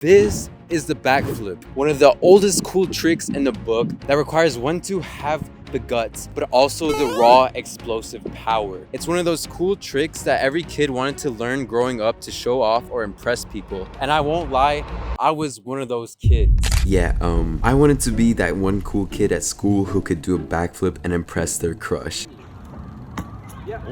This is the backflip, one of the oldest cool tricks in the book that requires one to have the guts, but also the raw explosive power. It's one of those cool tricks that every kid wanted to learn growing up to show off or impress people. And I won't lie, I was one of those kids. Yeah, I wanted to be that one cool kid at school who could do a backflip and impress their crush. Yeah.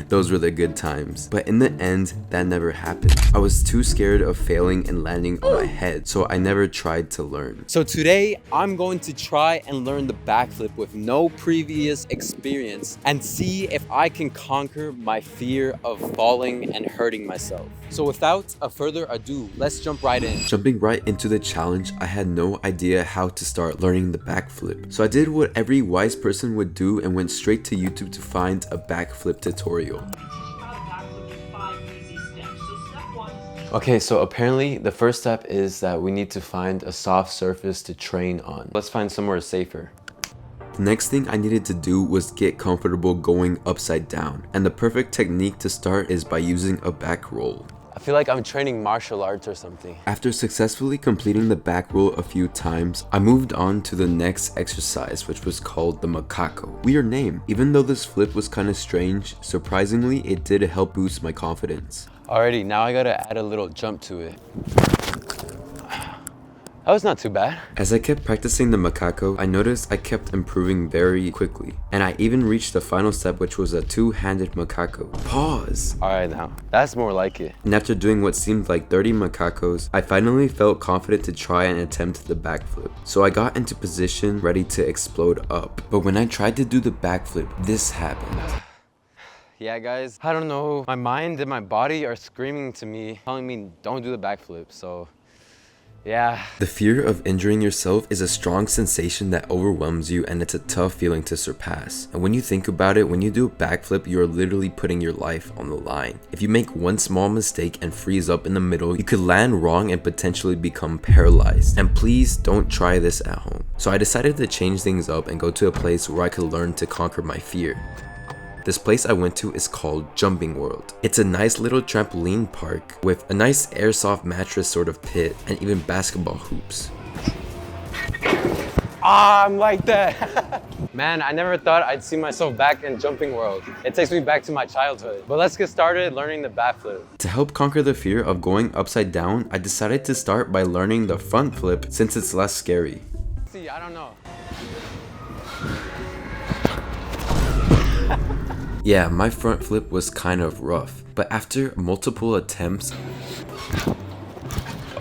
Those were the good times. But in the end, that never happened. I was too scared of failing and landing on my head, so I never tried to learn. So today, I'm going to try and learn the backflip with no previous experience and see if I can conquer my fear of falling and hurting myself. So without a further ado, let's jump right in. Jumping right into the challenge, I had no idea how to start learning the backflip. So I did what every wise person would do and went straight to YouTube to find a backflip tutorial. Okay, so apparently the first step is that we need to find a soft surface to train on. Let's find somewhere safer. The next thing I needed to do was get comfortable going upside down, and the perfect technique to start is by using a back roll. I feel like I'm training martial arts or something. After successfully completing the back roll a few times, I moved on to the next exercise, which was called the macaco. Weird name. Even though this flip was kind of strange, surprisingly it did help boost my confidence. Alrighty, now I gotta add a little jump to it. That was not too bad. As I kept practicing the macaco, I noticed I kept improving very quickly. And I even reached the final step, which was a two-handed macaco. Pause! Alright now, that's more like it. And after doing what seemed like 30 macacos, I finally felt confident to try and attempt the backflip. So I got into position, ready to explode up. But when I tried to do the backflip, this happened. Yeah guys, I don't know, my mind and my body are screaming to me, telling me don't do the backflip, so yeah. The fear of injuring yourself is a strong sensation that overwhelms you, and it's a tough feeling to surpass. And when you think about it, when you do a backflip, you are literally putting your life on the line. If you make one small mistake and freeze up in the middle, you could land wrong and potentially become paralyzed. And please don't try this at home. So I decided to change things up and go to a place where I could learn to conquer my fear. This place I went to is called Jumping World. It's a nice little trampoline park with a nice airsoft mattress sort of pit and even basketball hoops. I'm like that. Man, I never thought I'd see myself back in Jumping World. It takes me back to my childhood. But let's get started learning the backflip. To help conquer the fear of going upside down, I decided to start by learning the front flip since it's less scary. See, I don't know. Yeah, my front flip was kind of rough, but after multiple attempts,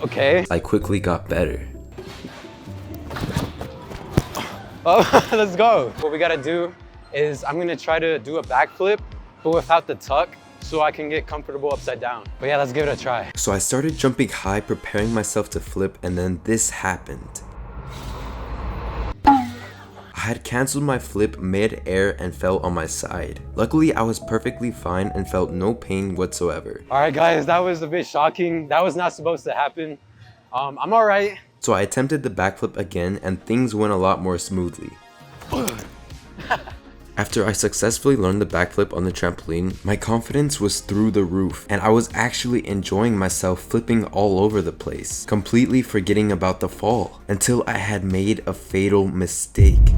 okay, I quickly got better. Oh, let's go. What we gotta do is I'm gonna try to do a backflip, but without the tuck, so I can get comfortable upside down. But yeah, let's give it a try. So I started jumping high, preparing myself to flip, and then this happened. I had cancelled my flip mid-air and fell on my side. Luckily, I was perfectly fine and felt no pain whatsoever. Alright guys, that was a bit shocking. That was not supposed to happen. I'm alright. So I attempted the backflip again and things went a lot more smoothly. After I successfully learned the backflip on the trampoline, my confidence was through the roof and I was actually enjoying myself flipping all over the place, completely forgetting about the fall until I had made a fatal mistake.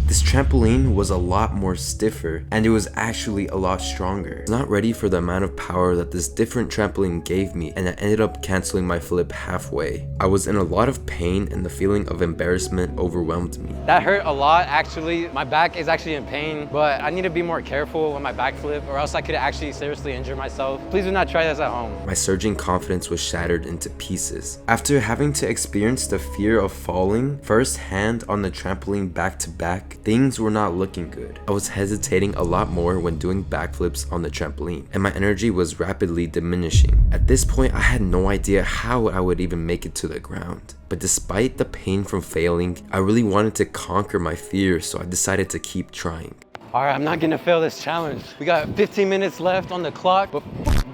This trampoline was a lot more stiffer and it was actually a lot stronger. I was not ready for the amount of power that this different trampoline gave me, and I ended up canceling my flip halfway. I was in a lot of pain and the feeling of embarrassment overwhelmed me. That hurt a lot actually. My back is actually in pain, but I need to be more careful with my backflip or else I could actually seriously injure myself. Please do not try this at home. My surging confidence was shattered into pieces. After having to experience the fear of falling firsthand on the trampoline back to back, things were not looking good. I was hesitating a lot more when doing backflips on the trampoline, and my energy was rapidly diminishing. At this point, I had no idea how I would even make it to the ground. But despite the pain from failing, I really wanted to conquer my fear, so I decided to keep trying. Alright, I'm not gonna fail this challenge. We got 15 minutes left on the clock, but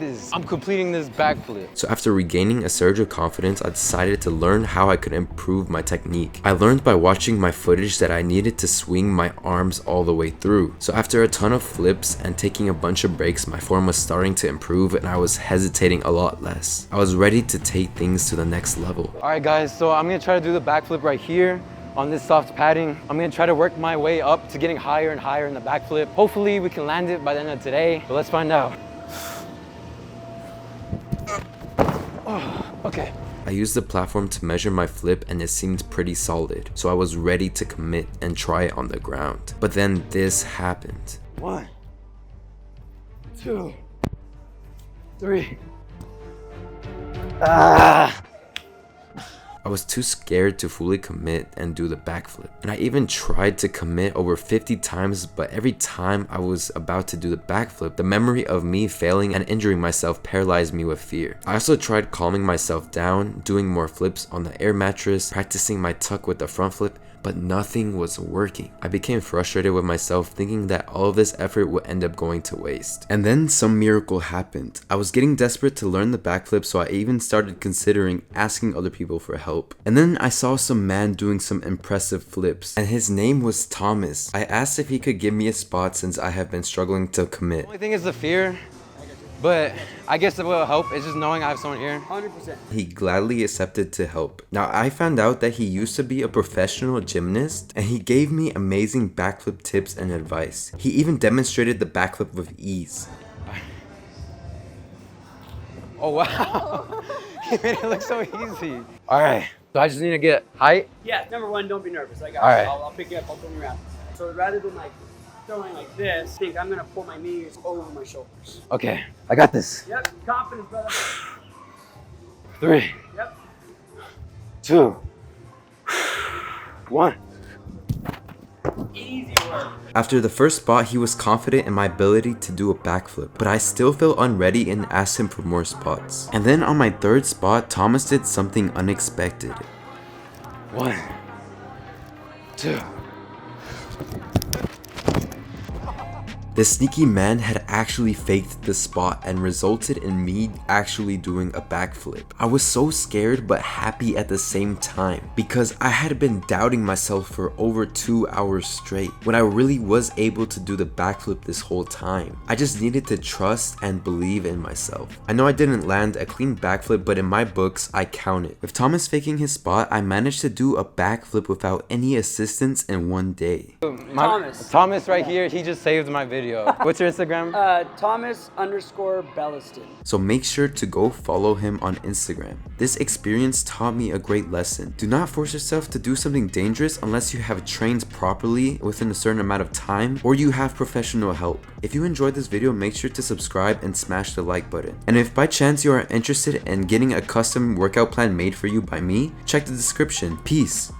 this. I'm completing this backflip. So after regaining a surge of confidence, I decided to learn how I could improve my technique. I learned by watching my footage that I needed to swing my arms all the way through. So after a ton of flips and taking a bunch of breaks, my form was starting to improve and I was hesitating a lot less. I was ready to take things to the next level. All right guys, so I'm gonna try to do the backflip right here on this soft padding. I'm gonna try to work my way up to getting higher and higher in the backflip. Hopefully we can land it by the end of today, but let's find out. Oh, okay. I used the platform to measure my flip and it seemed pretty solid, so I was ready to commit and try it on the ground. But then this happened. 1, 2, 3. I was too scared to fully commit and do the backflip. And I even tried to commit over 50 times, but every time I was about to do the backflip, the memory of me failing and injuring myself paralyzed me with fear. I also tried calming myself down, doing more flips on the air mattress, practicing my tuck with the front flip, but nothing was working. I became frustrated with myself, thinking that all of this effort would end up going to waste. And then some miracle happened. I was getting desperate to learn the backflip, so I even started considering asking other people for help. And then I saw some man doing some impressive flips, and his name was Thomas. I asked if he could give me a spot since I have been struggling to commit. The only thing is the fear, but I guess it will help. It's just knowing I have someone here. 100%. He gladly accepted to help. Now I found out that he used to be a professional gymnast and he gave me amazing backflip tips and advice. He even demonstrated the backflip with ease. Oh wow, he made it look so easy. All right, so I just need to get height. Yeah, number one, don't be nervous. I got All you. right. I'll pick you up, I'll turn you around. So rather than like throwing like this, think I'm gonna pull my knees over my shoulders. Okay, I got this. Yep, confidence, brother. 3, Yep. 2, 1. Easy work. After the first spot, he was confident in my ability to do a backflip, but I still felt unready and asked him for more spots. And then on my third spot, Thomas did something unexpected. 1, 2. The sneaky man had actually faked the spot and resulted in me actually doing a backflip. I was so scared but happy at the same time because I had been doubting myself for over 2 hours straight when I really was able to do the backflip this whole time. I just needed to trust and believe in myself. I know I didn't land a clean backflip, but in my books I count it. With Thomas faking his spot, I managed to do a backflip without any assistance in 1 day. Thomas right here, he just saved my video. What's your Instagram? Thomas_Belliston. So make sure to go follow him on Instagram. This experience taught me a great lesson. Do not force yourself to do something dangerous unless you have trained properly within a certain amount of time or you have professional help. If you enjoyed this video, make sure to subscribe and smash the like button. And if by chance you are interested in getting a custom workout plan made for you by me, check the description. Peace.